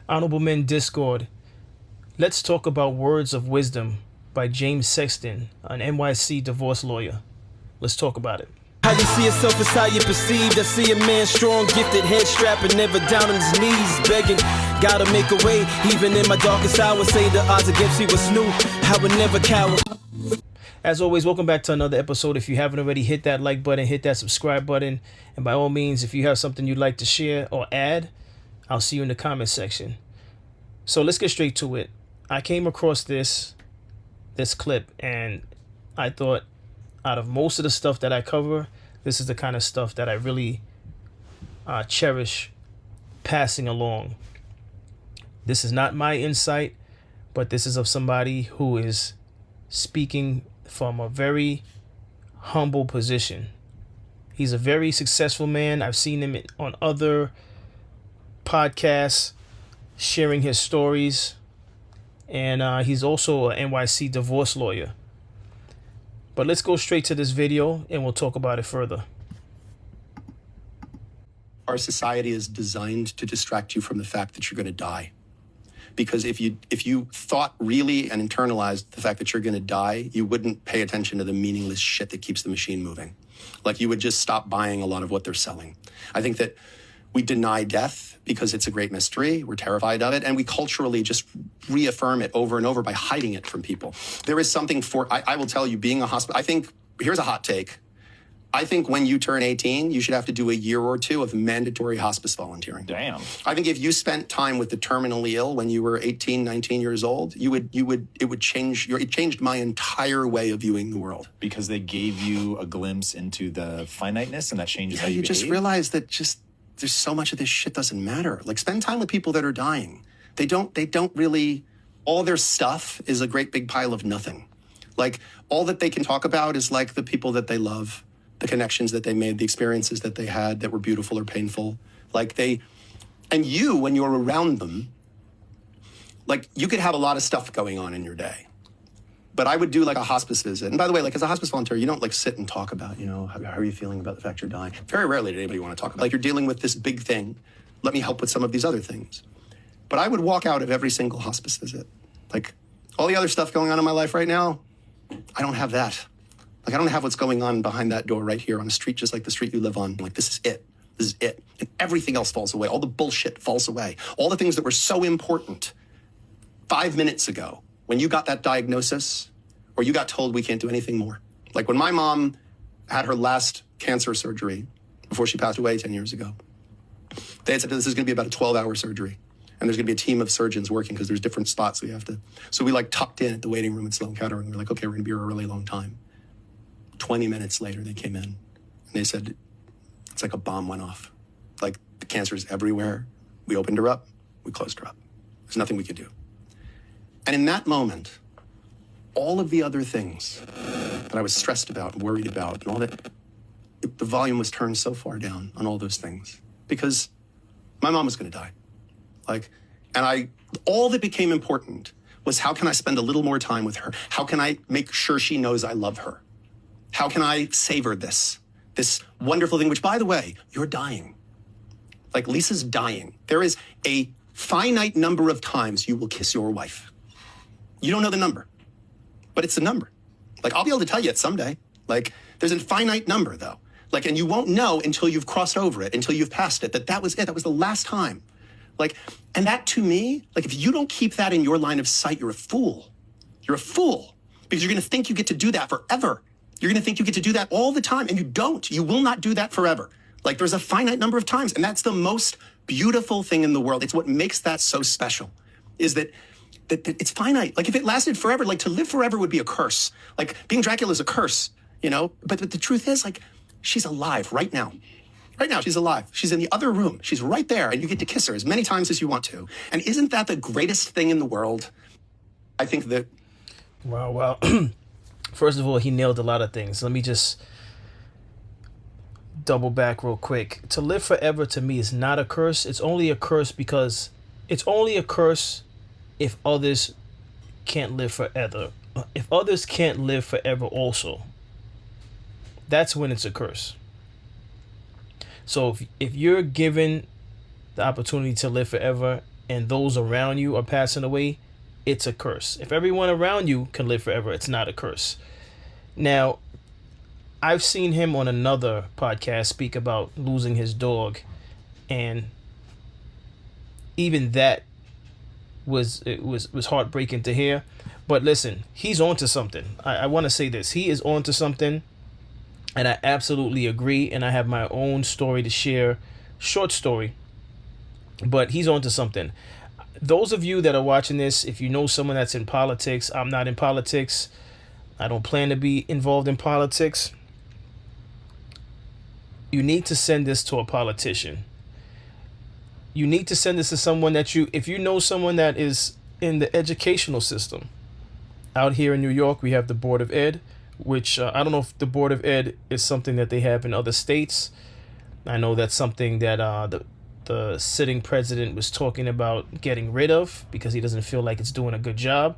Honorable Men Discord. Let's talk about Words of Wisdom by James Sexton, an NYC divorce lawyer. Let's talk about it. How you see yourself is how you perceived. I see a man strong, gifted, head strapping, never down on his knees, begging. Gotta make a way, even in my darkest hour. Say the odds against me was new. I would never cower. As always, welcome back to another episode. If you haven't already, hit that like button, hit that subscribe button. And by all means, if you have something you'd like to share or add, I'll see you in the comment section. So let's get straight to it. I came across this clip, and I thought, out of most of the stuff that I cover, this is the kind of stuff that I really cherish passing along. This is not my insight, but this is of somebody who is speaking from a very humble position. He's a very successful man. I've seen him on other podcasts sharing his stories, and he's also an NYC divorce lawyer. But let's go straight to this video and we'll talk about it further. Our society is designed to distract you from the fact that you're going to die. Because if you thought really and internalized the fact that you're going to die, you wouldn't pay attention to the meaningless shit that keeps the machine moving. Like, you would just stop buying a lot of what they're selling. I think that we deny death because it's a great mystery. We're terrified of it. And we culturally just reaffirm it over and over by hiding it from people. There is something I will tell you, being a hospital, I think, here's a hot take. I think when you turn 18, you should have to do a year or two of mandatory hospice volunteering. Damn. I think if you spent time with the terminally ill when you were 18, 19 years old, it changed my entire way of viewing the world. Because they gave you a glimpse into the finiteness, and that changes how you behave. Just realize that there's so much of this shit doesn't matter. Like, spend time with people that are dying. They don't really, all their stuff is a great big pile of nothing. Like, all that they can talk about is like the people that they love, the connections that they made, the experiences that they had that were beautiful or painful. And you, when you're around them, like, you could have a lot of stuff going on in your day. But I would do like a hospice visit. And by the way, like, as a hospice volunteer, you don't like sit and talk about, how are you feeling about the fact you're dying? Very rarely did anybody want to talk about, like, you're dealing with this big thing. Let me help with some of these other things. But I would walk out of every single hospice visit. Like, all the other stuff going on in my life right now, I don't have that. Like, I don't have what's going on behind that door right here on a street just like the street you live on. Like, this is it. This is it. And everything else falls away. All the bullshit falls away. All the things that were so important 5 minutes ago when you got that diagnosis or you got told we can't do anything more. Like, when my mom had her last cancer surgery before she passed away 10 years ago, they had said this is going to be about a 12-hour surgery. And there's going to be a team of surgeons working because there's different spots we have to. So we like tucked in at the waiting room at Sloan Kettering. We're like, okay, we're going to be here a really long time. 20 minutes later, they came in and they said, it's like a bomb went off. Like, the cancer is everywhere. We opened her up. We closed her up. There's nothing we could do. And in that moment, all of the other things that I was stressed about and worried about and all that, the volume was turned so far down on all those things because my mom was going to die. All that became important was, how can I spend a little more time with her? How can I make sure she knows I love her? How can I savor this wonderful thing, which, by the way, you're dying. Like, Lisa's dying. There is a finite number of times you will kiss your wife. You don't know the number, but it's a number. Like, I'll be able to tell you it someday. Like, there's a finite number, though. Like, and you won't know until you've crossed over it, until you've passed it, that was it. That was the last time. Like, and that, to me, like, if you don't keep that in your line of sight, you're a fool. You're a fool, because you're going to think you get to do that forever. You're going to think you get to do that all the time, and you don't. You will not do that forever. Like, there's a finite number of times, and that's the most beautiful thing in the world. It's what makes that so special, is that it's finite. Like, if it lasted forever, like, to live forever would be a curse. Like, being Dracula is a curse, But the truth is, like, she's alive right now. Right now, she's alive. She's in the other room. She's right there, and you get to kiss her as many times as you want to. And isn't that the greatest thing in the world? I think that... Wow. First of all, he nailed a lot of things. Let me just double back real quick. To live forever, to me, is not a curse. It's only a curse because it's only a curse if others can't live forever. If others can't live forever also, that's when it's a curse. So if you're given the opportunity to live forever and those around you are passing away, it's a curse. If everyone around you can live forever, it's not a curse. Now, I've seen him on another podcast speak about losing his dog, and even that was heartbreaking to hear. But listen, he's onto something. I want to say this. He is onto something, and I absolutely agree, and I have my own story to share, short story, but he's onto something. Those of you that are watching this, if you know someone that's in politics, I'm not in politics. I don't plan to be involved in politics. You need to send this to a politician. You need to send this to someone that if you know someone that is in the educational system. Out here in New York, we have the Board of Ed, which I don't know if the Board of Ed is something that they have in other states. I know that's something that the sitting president was talking about getting rid of because he doesn't feel like it's doing a good job.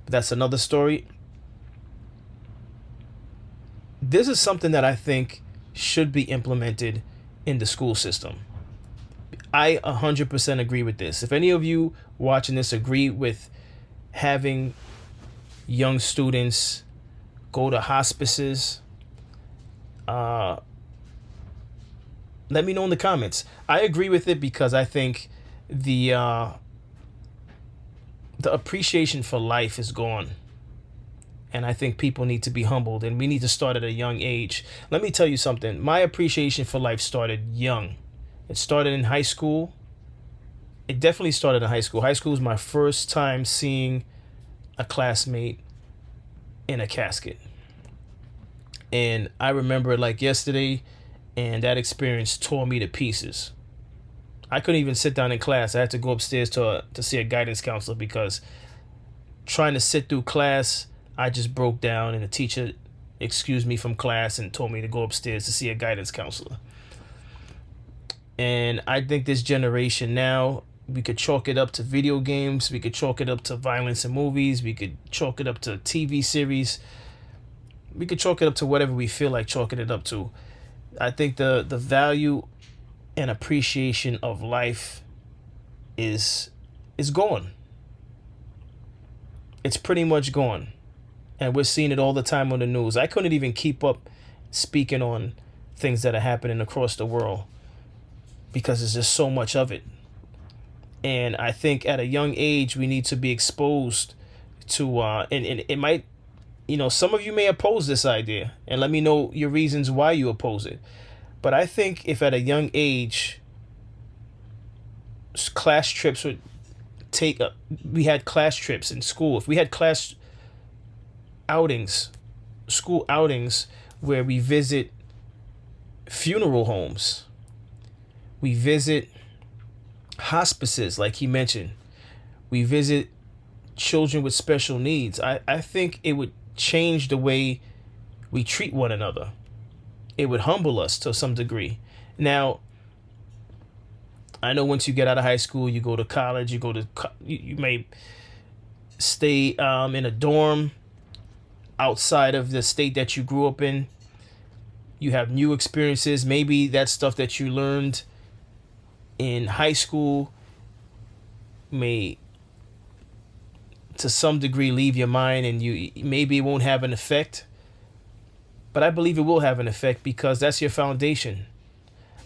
But that's another story. This is something that I think should be implemented in the school system. I 100% agree with this. If any of you watching this agree with having young students go to hospices, let me know in the comments. I agree with it because I think the appreciation for life is gone. And I think people need to be humbled, and we need to start at a young age. Let me tell you something. My appreciation for life started young. It started in high school. It definitely started in high school. High school was my first time seeing a classmate in a casket. And I remember it like yesterday, and that experience tore me to pieces. I couldn't even sit down in class. I had to go upstairs to see a guidance counselor because trying to sit through class, I just broke down, and the teacher excused me from class and told me to go upstairs to see a guidance counselor. And I think this generation now, we could chalk it up to video games. We could chalk it up to violence in movies. We could chalk it up to TV series. We could chalk it up to whatever we feel like chalking it up to. I think the value and appreciation of life is gone. It's pretty much gone. And we're seeing it all the time on the news. I couldn't even keep up speaking on things that are happening across the world because there's just so much of it. And I think at a young age, we need to be exposed to, and it might, some of you may oppose this idea, and let me know your reasons why you oppose it. But I think if at a young age, class trips would we had class trips in school. If we had class outings, school outings, where we visit funeral homes, we visit hospices, like he mentioned, we visit children with special needs, I think it would change the way we treat one another. It would humble us to some degree. Now, I know once you get out of high school, you go to college, you may stay in a dorm outside of the state that you grew up in. You have new experiences. Maybe that stuff that you learned in high school may to some degree leave your mind, and maybe it won't have an effect, but I believe it will have an effect because that's your foundation.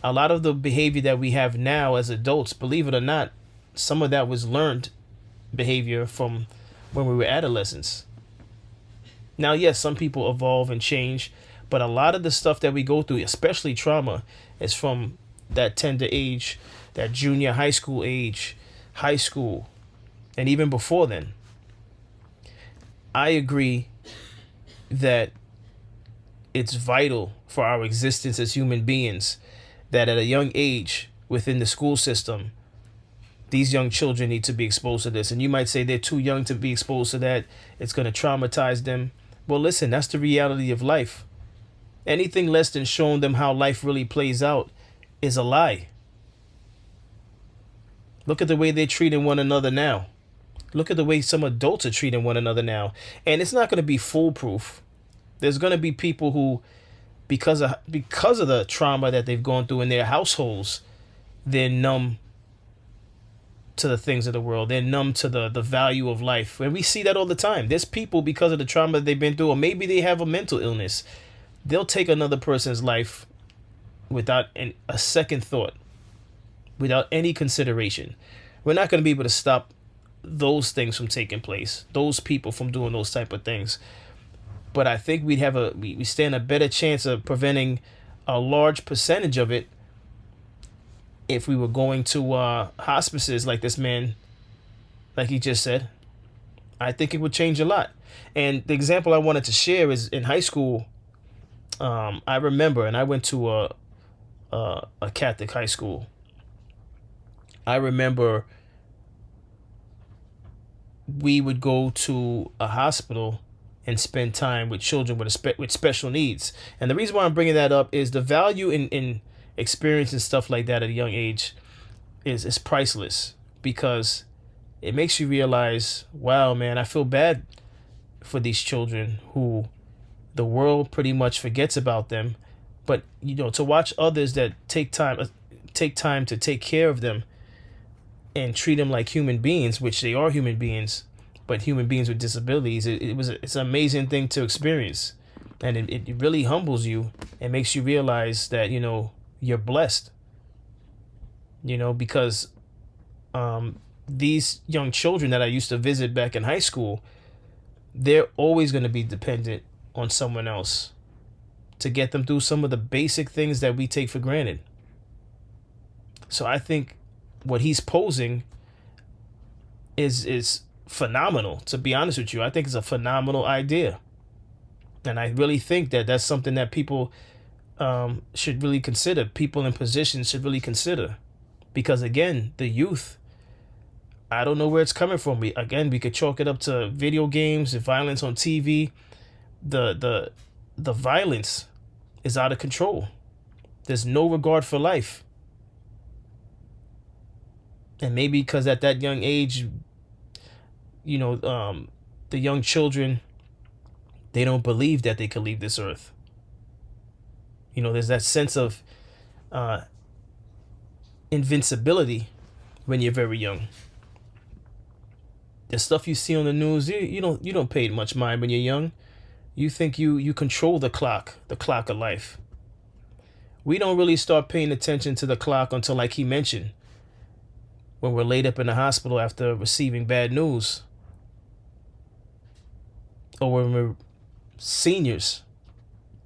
A lot of the behavior that we have now as adults, believe it or not, some of that was learned behavior from when we were adolescents. Now, yes, some people evolve and change, but a lot of the stuff that we go through, especially trauma, is from that tender age, that junior high school age, high school, and even before then. I agree that it's vital for our existence as human beings that at a young age within the school system, these young children need to be exposed to this. And you might say they're too young to be exposed to that. It's going to traumatize them. Well, listen, that's the reality of life. Anything less than showing them how life really plays out is a lie. Look at the way they're treating one another now. Look at the way some adults are treating one another now. And it's not going to be foolproof. There's going to be people who, because of the trauma that they've gone through in their households, they're numb to the things of the world. They're numb to the value of life. And we see that all the time. There's people, because of the trauma that they've been through, or maybe they have a mental illness, they'll take another person's life without a second thought, without any consideration. We're not going to be able to stop those things from taking place, those people from doing those type of things. But I think we stand a better chance of preventing a large percentage of it if we were going to hospices like this man, like he just said. I think it would change a lot. And the example I wanted to share is in high school. I remember, and I went to a Catholic high school. I remember we would go to a hospital and spend time with children with special needs. And the reason why I'm bringing that up is the value in experiencing stuff like that at a young age is priceless, because it makes you realize, wow, man, I feel bad for these children who the world pretty much forgets about them. But, to watch others that take time to take care of them and treat them like human beings, which they are human beings, but human beings with disabilities, it's an amazing thing to experience. And it really humbles you and makes you realize that, you're blessed, because these young children that I used to visit back in high school, they're always going to be dependent on someone else to get them through some of the basic things that we take for granted. So I think what he's posing is phenomenal, to be honest with you. I think it's a phenomenal idea. And I really think that that's something that people should really consider. People in positions should really consider. Because again, the youth, I don't know where it's coming from. We could chalk it up to video games and violence on TV. The violence is out of control. There's no regard for life. And maybe because at that young age, the young children, they don't believe that they could leave this earth. There's that sense of invincibility when you're very young. The stuff you see on the news, you don't pay much mind when you're young. You think you control the clock of life. We don't really start paying attention to the clock until, like he mentioned, when we're laid up in the hospital after receiving bad news, or when we're seniors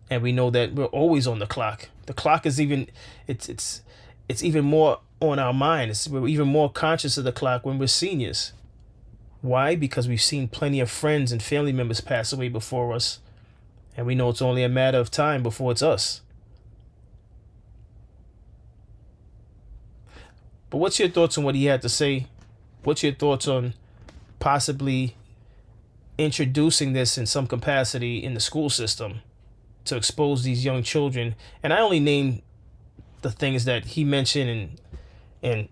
and we know that we're always on the clock. The clock is it's even more on our minds. We're even more conscious of the clock when we're seniors. Why? Because we've seen plenty of friends and family members pass away before us, and we know it's only a matter of time before it's us. But what's your thoughts on what he had to say? What's your thoughts on possibly introducing this in some capacity in the school system to expose these young children? And I only name the things that he mentioned and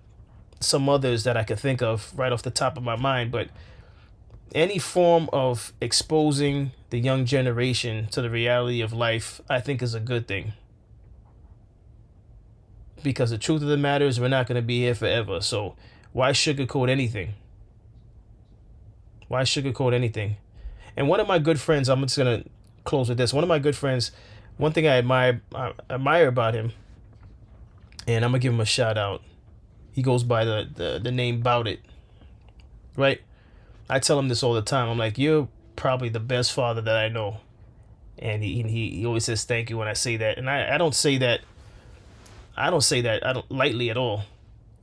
some others that I could think of right off the top of my mind, but any form of exposing the young generation to the reality of life, I think, is a good thing. Because the truth of the matter is, we're not going to be here forever. So why sugarcoat anything? Why sugarcoat anything? And one of my good friends, I'm just going to close with this. One of my good friends, one thing I admire about him, and I'm going to give him a shout out. He goes by the name Bout It, right? I tell him this all the time. I'm like, you're probably the best father that I know. And he always says thank you when I say that. And I don't say that lightly at all.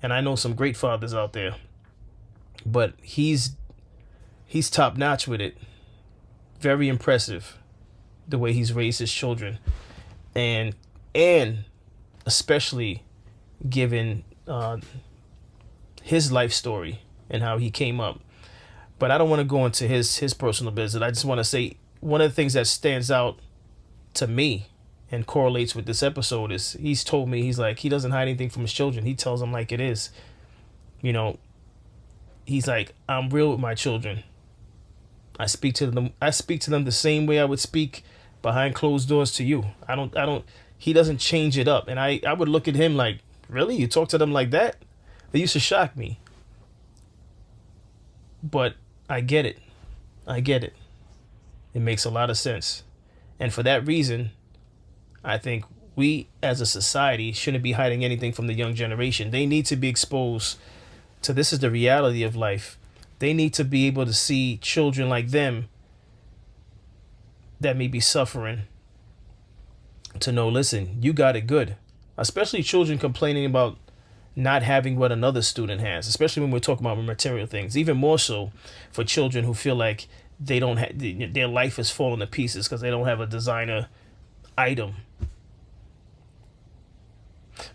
And I know some great fathers out there. But he's top notch with it. Very impressive the way he's raised his children. And especially given his life story and how he came up. But I don't want to go into his personal business. I just want to say one of the things that stands out to me and correlates with this episode is he's told me, he's like, he doesn't hide anything from his children. He tells them like it is. He's like, I'm real with my children. I speak to them the same way I would speak behind closed doors to you. He doesn't change it up. And I would look at him like, really? You talk to them like that? They used to shock me. But I get it. I get it. It makes a lot of sense. And for that reason, I think we as a society shouldn't be hiding anything from the young generation. They need to be exposed to this is the reality of life. They need to be able to see children like them that may be suffering to know, listen, you got it good. Especially children complaining about not having what another student has, especially when we're talking about material things. Even more so for children who feel like they don't have their life is falling to pieces because they don't have a designer item.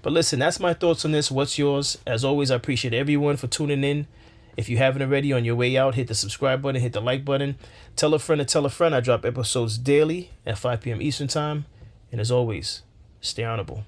But listen, that's my thoughts on this. What's yours? As always, I appreciate everyone for tuning in. If you haven't already, on your way out, hit the subscribe button, hit the like button. Tell a friend to tell a friend. I drop episodes daily at 5 p.m. Eastern Time. And as always, stay honorable.